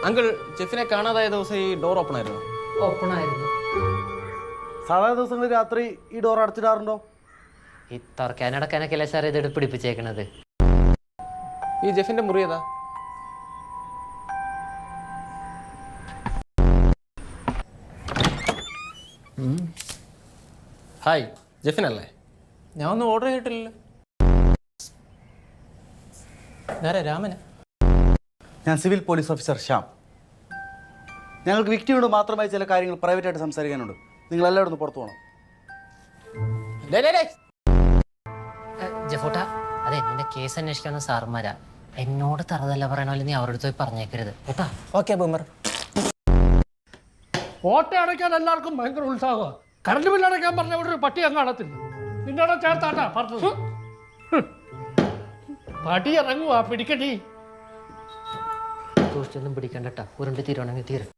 Uncle ജെഫിനെ കാണാതായ ദിവസം ഈ ഡോർ ഓപ്പൺ ആയിരുന്നു? ഓപ്പൺ ആയിരുന്നു. സാധാരണ ദിവസങ്ങളിൽ രാത്രി ഈ ഡോർ അടച്ചിടാറുണ്ടോ? ഈ തുറക്കാനടക്കാനൊക്കെയല്ലേ സാർ ഇത് പിടിപ്പിച്ചേക്കണത്. ഈ ജെഫിന്റെ മുറി ഏതാ? ഹായ്, ജെഫിനല്ലേ? ഞാൻ ഒന്നും ഓർഡർ ചെയ്തിട്ടില്ലല്ലോ. രാമന? ഞാൻ സിവിൽ പോലീസ് ഓഫീസർ ശ്യാം. ഞങ്ങൾക്ക് വിക്ടിമിനോട് മാത്രമായി ചില കാര്യങ്ങൾ പ്രൈവറ്റായിട്ട് സംസാരിക്കാനുണ്ട്. നിങ്ങൾ എല്ലാവരും ഒന്ന് പുറത്തു പോകണം. ജഫോട്ട, അതെ നിന്റെ കേസ് അന്വേഷിക്കാവുന്ന സാറുമാരാ. എന്നോട് തറതല്ല പറയണല്ലോ, നീ അവരുടെ അടുത്ത് പോയി പറഞ്ഞേക്കരുത് കേട്ടാ. Okay boomer. ഓട്ട അടയ്ക്കാൻ എല്ലാവർക്കും ഭയങ്കര ഉത്സാഹമാണ്. കറണ്ട് ബില്ല് അടയ്ക്കാൻ പറഞ്ഞ ഒരു പട്ടി അങ്ങ് അടത്തില്ല. നിന്നോട് ചേർത്താട്ടാ പറഞ്ഞത്. പട്ടി ഇറങ്ങുവാ, പിടിക്കടി. സൂക്ഷിച്ചൊന്നും പിടിക്കണ്ടട്ടാ, ഉരുണ്ട് തീരുവാണെങ്കിൽ തീരും.